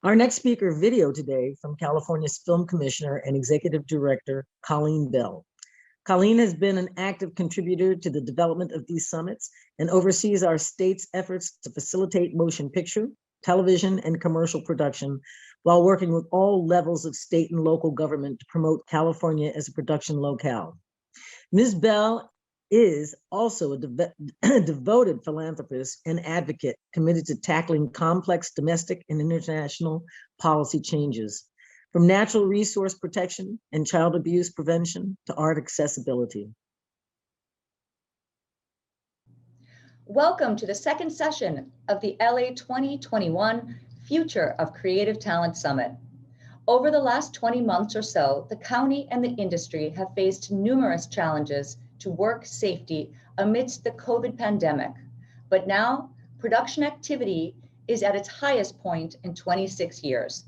Our next speaker video today from California's Film Commissioner and Executive Director, Colleen Bell. Colleen has been an active contributor to the development of these summits and oversees our state's efforts to facilitate motion picture, television, and commercial production while working with all levels of state and local government to promote California as a production locale. Ms. Bell is also a devoted philanthropist and advocate committed to tackling complex domestic and international policy changes, from natural resource protection and child abuse prevention to art accessibility. Welcome to the second session of the LA2021 Future of Creative Talent Summit. Over the last 20 months or so, the county and the industry have faced numerous challenges to work safety amidst the COVID pandemic. But now, production activity is at its highest point in 26 years.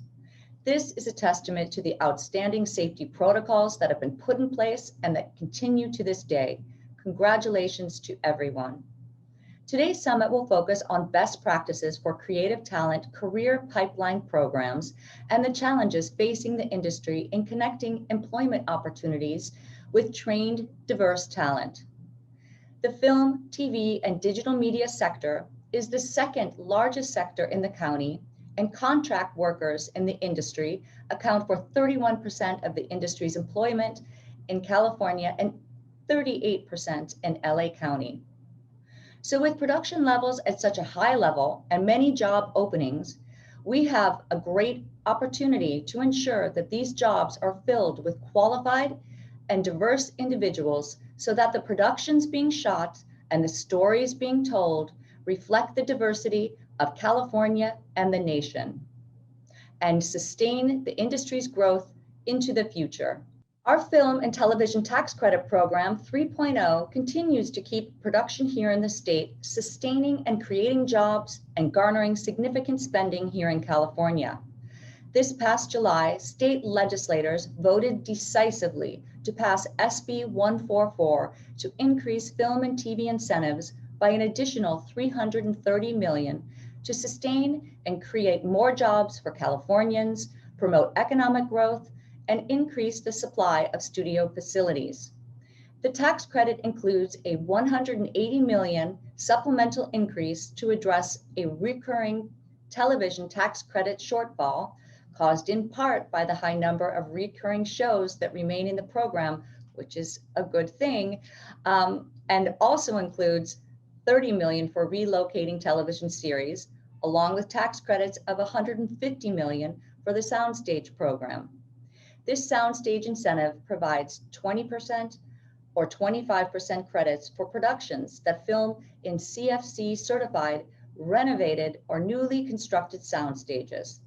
This is a testament to the outstanding safety protocols that have been put in place and that continue to this day. Congratulations to everyone. Today's summit will focus on best practices for creative talent career pipeline programs and the challenges facing the industry in connecting employment opportunities with trained, diverse talent. The film, TV, and digital media sector is the second largest sector in the county, and contract workers in the industry account for 31% of the industry's employment in California and 38% in LA County. So with production levels at such a high level and many job openings, we have a great opportunity to ensure that these jobs are filled with qualified and diverse individuals so that the productions being shot and the stories being told reflect the diversity of California and the nation and sustain the industry's growth into the future. Our Film and Television Tax Credit Program 3.0 continues to keep production here in the state, sustaining and creating jobs and garnering significant spending here in California. This past July, state legislators voted decisively to pass SB 144 to increase film and TV incentives by an additional $330 million to sustain and create more jobs for Californians, promote economic growth, and increase the supply of studio facilities. The tax credit includes a $180 million supplemental increase to address a recurring television tax credit shortfall caused in part by the high number of recurring shows that remain in the program, which is a good thing, and also includes $30 million for relocating television series, along with tax credits of $150 million for the soundstage program. This soundstage incentive provides 20% or 25% credits for productions that film in CFC certified, renovated, or newly constructed sound stages.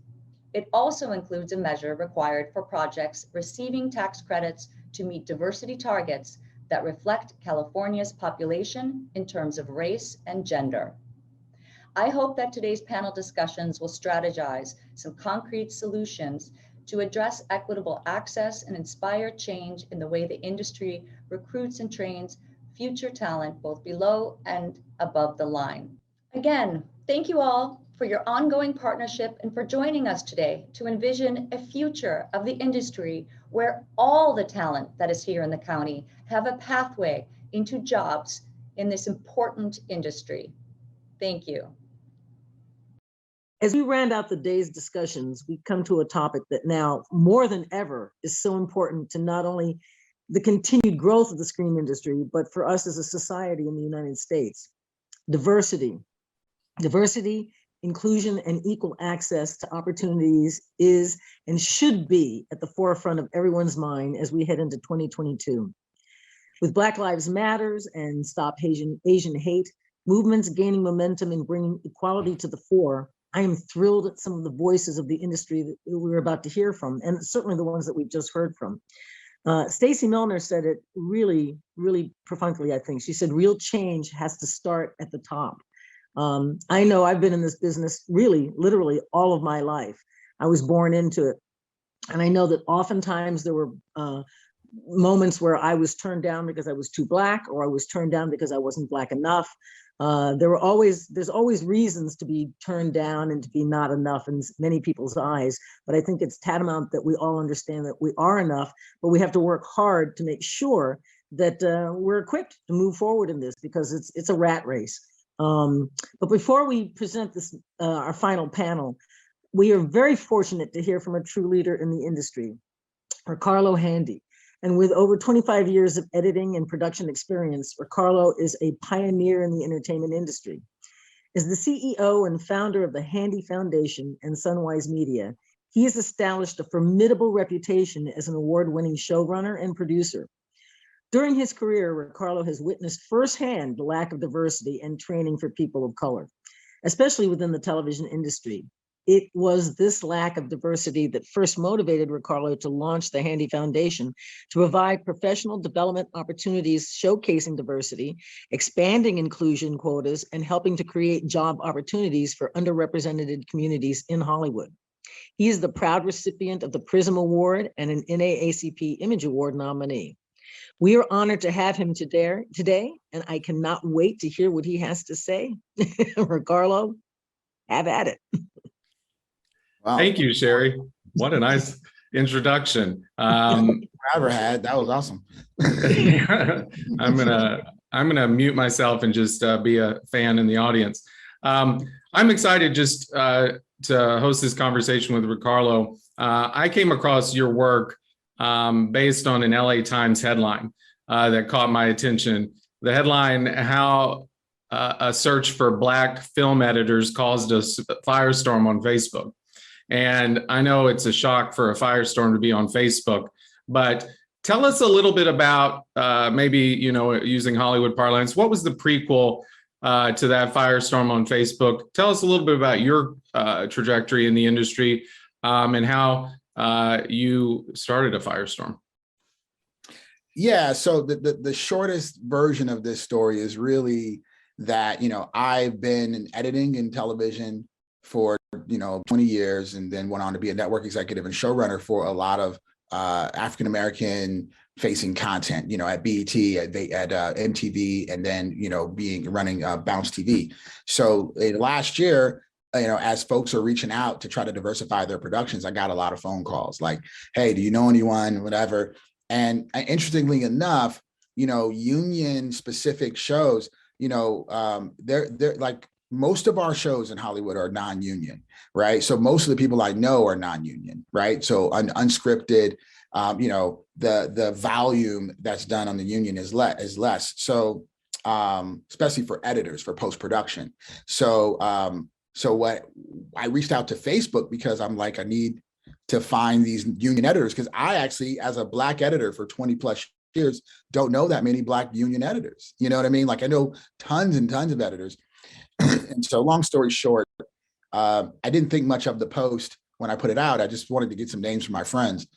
It also includes a measure required for projects receiving tax credits to meet diversity targets that reflect California's population in terms of race and gender. I hope that today's panel discussions will strategize some concrete solutions to address equitable access and inspire change in the way the industry recruits and trains future talent both below and above the line. Again, thank you all for your ongoing partnership and for joining us today to envision a future of the industry where all the talent that is here in the county have a pathway into jobs in this important industry. Thank you. As we round out the day's discussions, we come to a topic that now more than ever is so important to not only the continued growth of the screen industry, but for us as a society in the United States. Diversity. Diversity, inclusion, and equal access to opportunities is and should be at the forefront of everyone's mind as we head into 2022. With Black Lives Matters and Stop Asian Hate movements gaining momentum and bringing equality to the fore, I am thrilled at some of the voices of the industry that we're about to hear from, and certainly the ones that we've just heard from. Stacy Milner said it really, really profoundly, I think. She said, real change has to start at the top. I know I've been in this business really, literally all of my life. I was born into it. And I know that oftentimes there were moments where I was turned down because I was too Black, or I was turned down because I wasn't Black enough. There's always reasons to be turned down and to be not enough in many people's eyes. But I think it's tantamount that we all understand that we are enough, but we have to work hard to make sure that we're equipped to move forward in this, because it's a rat race. But before we present this, our final panel, we are very fortunate to hear from a true leader in the industry, Ri-Karlo Handy. And with over 25 years of editing and production experience, Ri-Karlo is a pioneer in the entertainment industry. As the CEO and founder of the Handy Foundation and Sunwise Media, he has established a formidable reputation as an award-winning showrunner and producer. During his career, Ri-Karlo has witnessed firsthand the lack of diversity and training for people of color, especially within the television industry. It was this lack of diversity that first motivated Ri-Karlo to launch the Handy Foundation to provide professional development opportunities showcasing diversity, expanding inclusion quotas, and helping to create job opportunities for underrepresented communities in Hollywood. He is the proud recipient of the Prism Award and an NAACP Image Award nominee. We are honored to have him today, and I cannot wait to hear what he has to say. Ri-Karlo, have at it. Wow. Thank you, Sherry. What a nice introduction. I ever had. That was awesome. I'm gonna mute myself and just be a fan in the audience. I'm excited just to host this conversation with Ri-Karlo. I came across your work based on an LA Times headline that caught my attention. The headline, how a search for Black film editors caused a firestorm on Facebook. And I know it's a shock for a firestorm to be on Facebook, but tell us a little bit about maybe, using Hollywood parlance, what was the prequel to that firestorm on Facebook? Tell us a little bit about your trajectory in the industry and how you started a firestorm. Yeah, so the shortest version of this story is really that, I've been in editing in television for 20 years, and then went on to be a network executive and showrunner for a lot of African-American facing content, at BET, at MTV, and then, running Bounce TV. So last year, as folks are reaching out to try to diversify their productions, I got a lot of phone calls like, hey, do you know anyone, whatever. And interestingly enough, union specific shows, they're like, most of our shows in Hollywood are non-union, right? So most of the people I know are non-union, right? So unscripted, the volume that's done on the union is less. So especially for editors, for post-production. So what I reached out to Facebook because I'm like, I need to find these union editors, because I actually, as a Black editor for 20 plus years, don't know that many Black union editors. You know what I mean? Like I know tons and tons of editors. And so long story short, I didn't think much of the post when I put it out. I just wanted to get some names from my friends.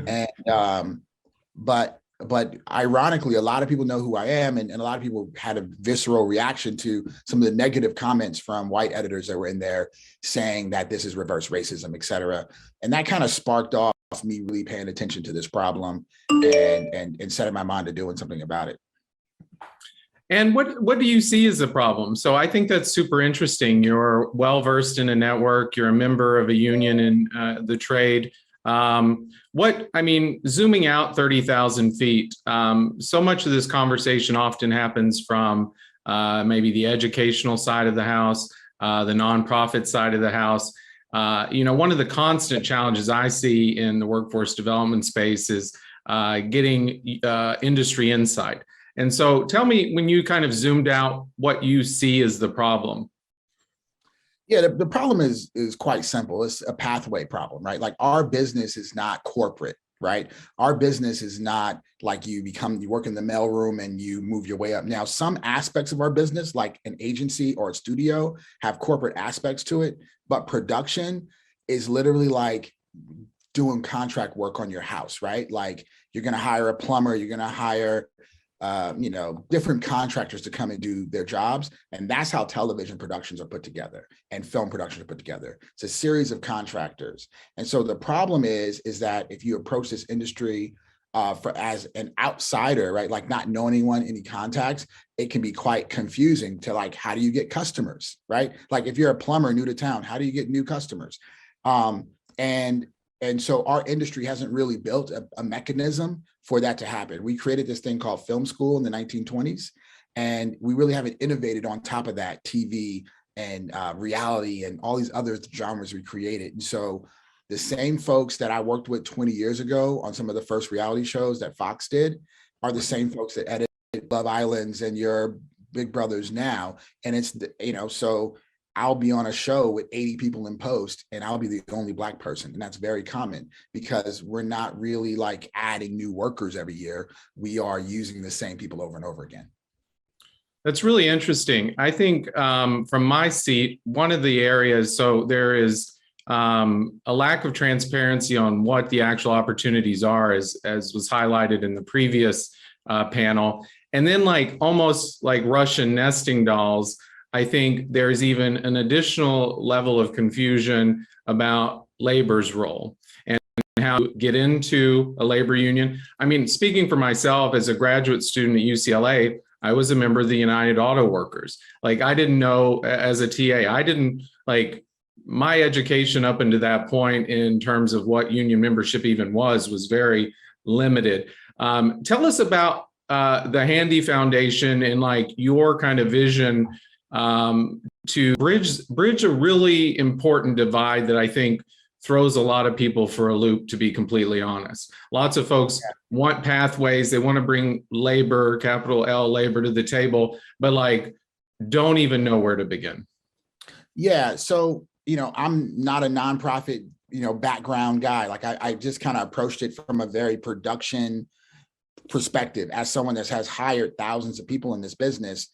And but ironically, a lot of people know who I am, and a lot of people had a visceral reaction to some of the negative comments from white editors that were in there saying that this is reverse racism, et cetera. And that kind of sparked off me really paying attention to this problem and setting my mind to doing something about it. And what do you see as a problem? So I think that's super interesting. You're well-versed in a network, you're a member of a union in the trade. Zooming out 30,000 feet, so much of this conversation often happens from maybe the educational side of the house, the nonprofit side of the house. One of the constant challenges I see in the workforce development space is getting industry insight. And so tell me, when you kind of zoomed out, what you see as the problem. Yeah, the problem is quite simple. It's a pathway problem, right? Like our business is not corporate, right? Our business is not like you work in the mailroom and you move your way up. Now, some aspects of our business, like an agency or a studio, have corporate aspects to it, but production is literally like doing contract work on your house, right? Like you're going to hire a plumber, you're going to hire different contractors to come and do their jobs. And that's how television productions are put together and film productions are put together. It's a series of contractors. And so the problem is that if you approach this industry as an outsider, right? Like not knowing anyone, any contacts, it can be quite confusing to like, how do you get customers, right? Like if you're a plumber new to town, how do you get new customers? And so our industry hasn't really built a mechanism for that to happen. We created this thing called film school in the 1920s, and we really haven't innovated on top of that TV and reality and all these other genres we created. And so the same folks that I worked with 20 years ago on some of the first reality shows that Fox did are the same folks that edit Love Islands and your Big Brothers now. And it's, so I'll be on a show with 80 people in post and I'll be the only Black person. And that's very common because we're not really like adding new workers every year. We are using the same people over and over again. That's really interesting. I think from my seat, one of the areas, so there is a lack of transparency on what the actual opportunities are, as was highlighted in the previous panel. And then like almost like Russian nesting dolls, I think there's even an additional level of confusion about labor's role and how to get into a labor union. I mean, speaking for myself as a graduate student at UCLA, I was a member of the United Auto Workers. Like I didn't know as a TA, I didn't like my education up until that point in terms of what union membership even was very limited. Tell us about the Handy Foundation and like your kind of vision to bridge a really important divide that I think throws a lot of people for a loop, to be completely honest. Lots of folks want pathways, they want to bring labor, capital L labor to the table, but like don't even know where to begin. Yeah, so I'm not a nonprofit, background guy. Like I just kind of approached it from a very production perspective. As someone that has hired thousands of people in this business,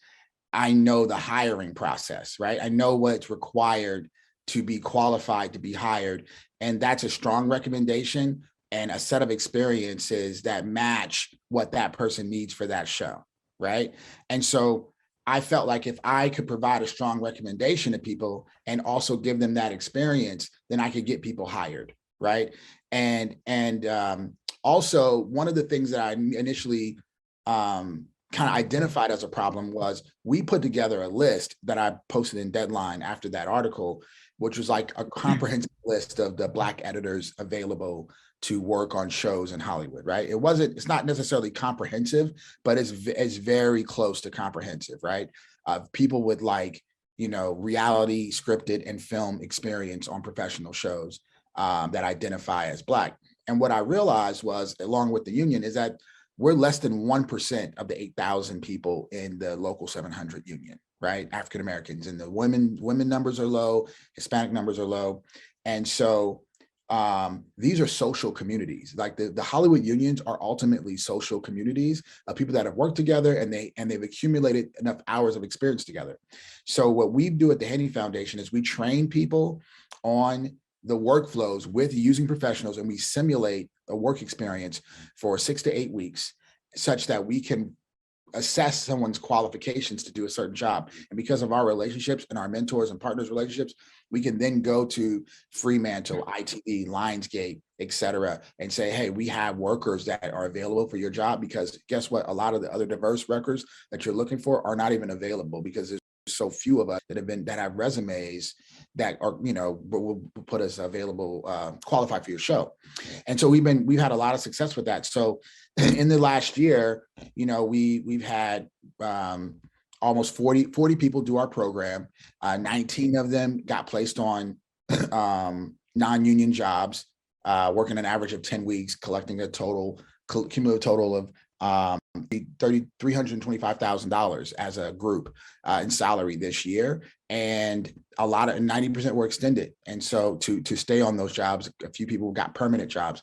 I know the hiring process, right? I know what's required to be qualified to be hired. And that's a strong recommendation and a set of experiences that match what that person needs for that show, right? And so I felt like if I could provide a strong recommendation to people and also give them that experience, then I could get people hired, right? And also one of the things that I initially kind of identified as a problem was we put together a list that I posted in Deadline after that article, which was like a comprehensive list of the Black editors available to work on shows in Hollywood, right? It's not necessarily comprehensive, but it's very close to comprehensive, right? People with like, reality, scripted and film experience on professional shows that identify as Black. And what I realized was, along with the union, is that we're less than 1% of the 8,000 people in the local 700 union, right? African Americans, and the women numbers are low, Hispanic numbers are low. And so these are social communities. Like the Hollywood unions are ultimately social communities of people that have worked together and they've accumulated enough hours of experience together. So what we do at the Handy Foundation is we train people on the workflows with using professionals, and we simulate a work experience for 6 to 8 weeks such that we can assess someone's qualifications to do a certain job. And because of our relationships and our mentors and partners relationships, we can then go to Fremantle, ITV, Lionsgate, et cetera, and say, hey, we have workers that are available for your job, because guess what? A lot of the other diverse workers that you're looking for are not even available because there's so few of us that have resumes that are, will put us available, qualified for your show. And so we've had a lot of success with that. So in the last year, we've had almost 40 people do our program. 19 of them got placed on non-union jobs, working an average of 10 weeks, collecting a cumulative total of $325,000 as a group in salary this year. And 90% were extended. And so to stay on those jobs, a few people got permanent jobs.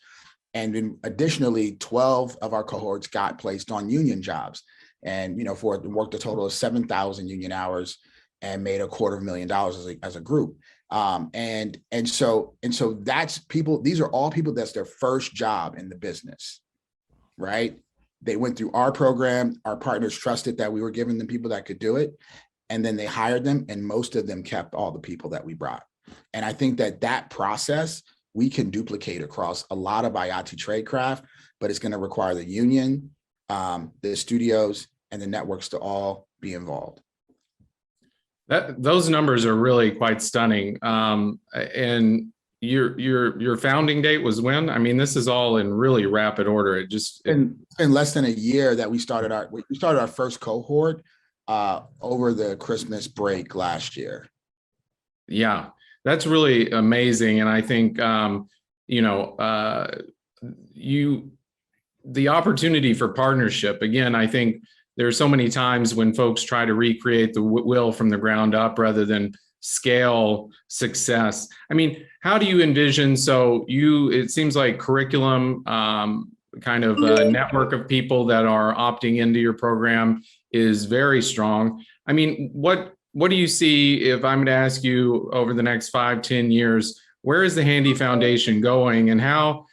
And then additionally, 12 of our cohorts got placed on union jobs, and worked a total of 7,000 union hours and made $250,000 as a group. And so that's people. These are all people that's their first job in the business, right? They went through our program. Our partners trusted that we were giving them people that could do it, and then they hired them. And most of them kept all the people that we brought. And I think that process we can duplicate across a lot of IATI tradecraft, but it's going to require the union, the studios, and the networks to all be involved. Those numbers are really quite stunning. And your founding date was when? I mean, this is all in really rapid order. It's been less than a year that we started our first cohort over the Christmas break last year. Yeah, that's really amazing. And I think, the opportunity for partnership, again, I think there's so many times when folks try to recreate the wheel from the ground up rather than scale success. I mean, how do you envision, it seems like curriculum, kind of a network of people that are opting into your program is very strong. I mean, what do you see, if I'm to ask you over the next 5-10 years, where is the Handy Foundation going, and how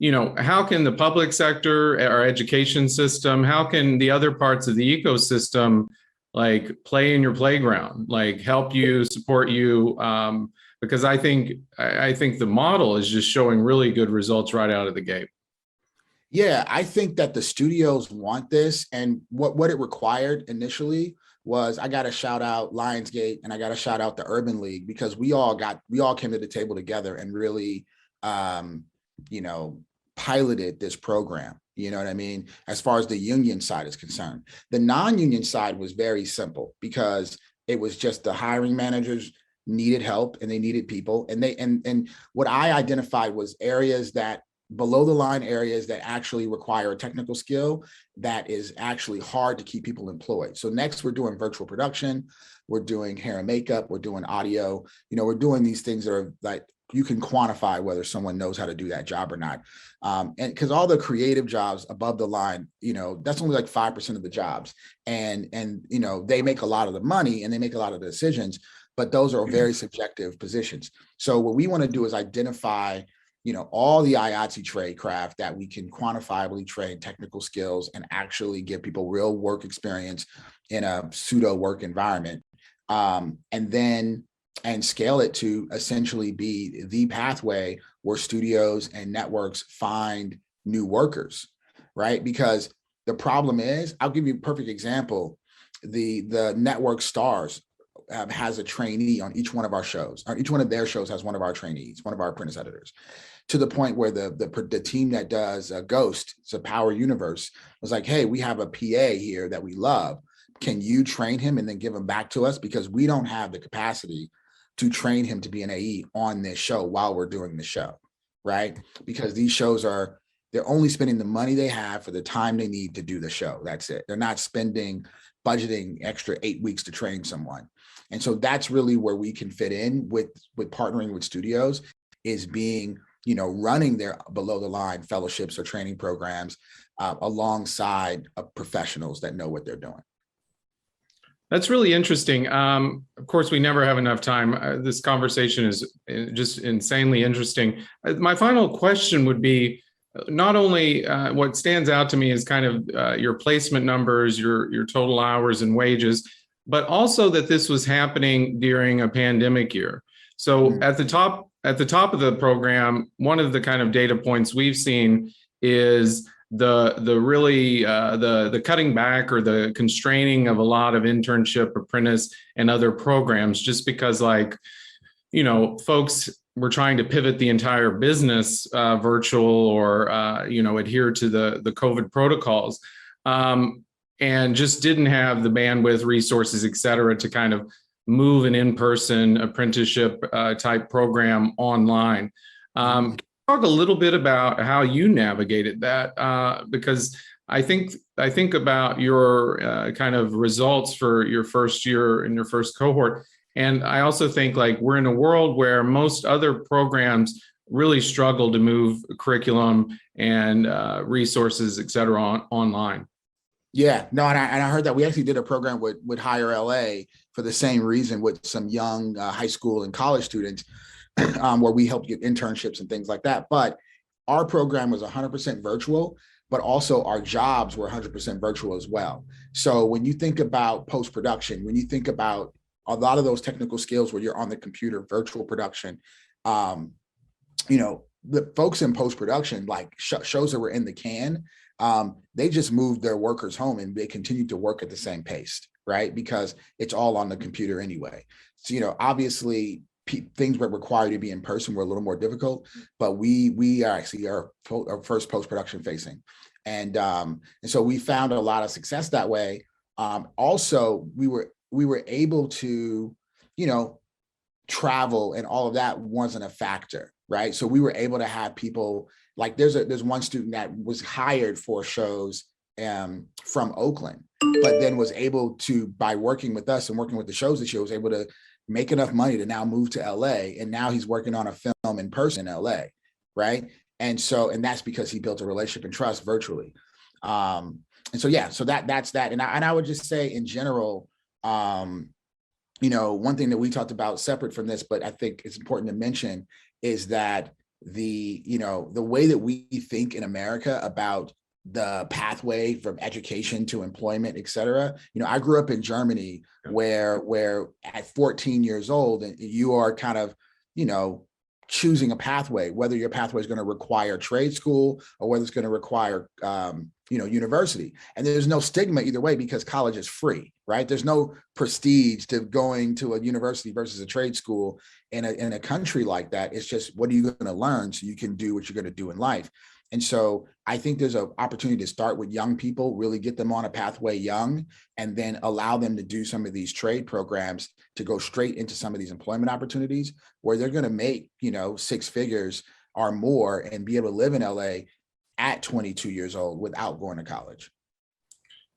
can the public sector, our education system, how can the other parts of the ecosystem like play in your playground, like help you, support you? Because I think the model is just showing really good results right out of the gate. Yeah, I think that the studios want this, and what it required initially was, I got to shout out Lionsgate and I got to shout out the Urban League, because we all came to the table together and really, piloted this program. You know what I mean? As far as the union side is concerned, the non-union side was very simple, because it was just the hiring managers needed help and they needed people. And what I identified was areas that below the line areas that actually require a technical skill that is actually hard to keep people employed. So next, we're doing virtual production, we're doing hair and makeup, we're doing audio, we're doing these things that are like, you can quantify whether someone knows how to do that job or not. And because all the creative jobs above the line, that's only like 5% of the jobs. And they make a lot of the money and they make a lot of the decisions, but those are very subjective positions. So what we want to do is identify, all the IATSE trade craft that we can quantifiably train technical skills and actually give people real work experience in a pseudo work environment. And scale it to essentially be the pathway where studios and networks find new workers, right? Because the problem is, I'll give you a perfect example. The network stars has a trainee on each one of our shows, or each one of their shows has one of our trainees, one of our apprentice editors, to the point where the team that does Ghost, it's a Power Universe, was like, hey, we have a PA here that we love. Can you train him and then give him back to us? Because we don't have the capacity to train him to be an AE on this show while we're doing the show, right? Because these shows they're only spending the money they have for the time they need to do the show. That's it. They're not budgeting extra 8 weeks to train someone. And so that's really where we can fit in with partnering with studios, is being, running their below the line fellowships or training programs alongside professionals that know what they're doing. That's really interesting. Of course, we never have enough time. This conversation is just insanely interesting. My final question would be, not only what stands out to me is kind of your placement numbers, your total hours and wages, but also that this was happening during a pandemic year. So at the top of the program, one of the kind of data points we've seen is the cutting back or the constraining of a lot of internship, apprentice, and other programs, just because folks were trying to pivot the entire business virtual or adhere to the COVID protocols, and just didn't have the bandwidth, resources, et cetera, to kind of move an in-person apprenticeship type program online. Talk a little bit about how you navigated that, because I think about your kind of results for your first year in your first cohort. And I also think we're in a world where most other programs really struggle to move curriculum and resources, et cetera, online. Yeah, no, and I heard that we actually did a program with Hire LA for the same reason, with some young high school and college students, where we helped get internships and things like that. But our program was 100% virtual, but also our jobs were 100% virtual as well. So when you think about post-production, when you think about a lot of those technical skills where you're on the computer, virtual production, the folks in post-production, like shows that were in the can, they just moved their workers home and they continued to work at the same pace, right? Because it's all on the computer anyway. So, you know, obviously things that require you to be in person were a little more difficult, but we are actually our first post-production facing. And so we found a lot of success that way. Also, we were able to, you know, travel and all of that wasn't a factor, right? So we were able to have people, like there's one student that was hired for shows from Oakland, but then was able to, by working with us and working with the shows that she was able to make enough money to now move to LA. And now he's working on a film in person in LA, right? And that's because he built a relationship and trust virtually. And so, yeah, so that's that. And I would just say in general, you know, one thing that we talked about separate from this, but I think it's important to mention is that the way that we think in America about the pathway from education to employment, et cetera. You know, I grew up in Germany where at 14 years old, you are kind of, you know, choosing a pathway, whether your pathway is going to require trade school or whether it's going to require, you know, university. And there's no stigma either way because college is free, right? There's no prestige to going to a university versus a trade school in a country like that. It's just, what are you going to learn so you can do what you're going to do in life? And so I think there's an opportunity to start with young people, really get them on a pathway young, and then allow them to do some of these trade programs to go straight into some of these employment opportunities where they're going to make, you know, 6 figures or more and be able to live in LA at 22 years old without going to college.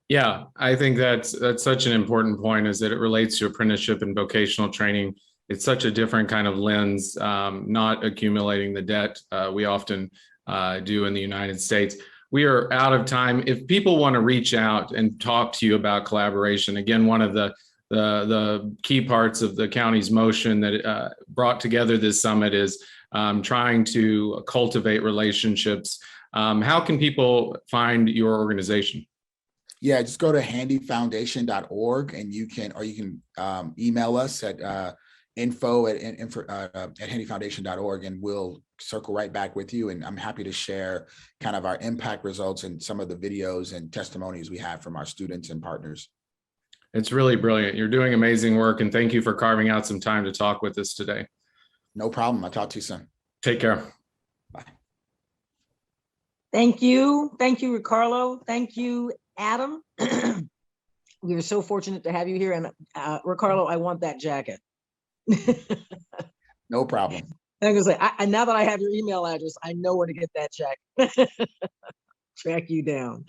Yeah, I think that's such an important point, is that it relates to apprenticeship and vocational training. It's such a different kind of lens, not accumulating the debt we often do in the United States. We are out of time. If people want to reach out and talk to you about collaboration, again, one of the key parts of the county's motion that brought together this summit is trying to cultivate relationships. How can people find your organization? Yeah, just go to handyfoundation.org and you can email us at info@handyfoundation.org and we'll circle right back with you. And I'm happy to share kind of our impact results and some of the videos and testimonies we have from our students and partners. It's really brilliant. You're doing amazing work, and thank you for carving out some time to talk with us today. No problem. I'll talk to you soon. Take care. Bye. Thank you. Thank you, Ri-Karlo. Thank you, Adam. We are so fortunate to have you here. And Ri-Karlo, I want that jacket. No problem. I'm gonna say, now that I have your email address, I know where to get that jacket. Track you down.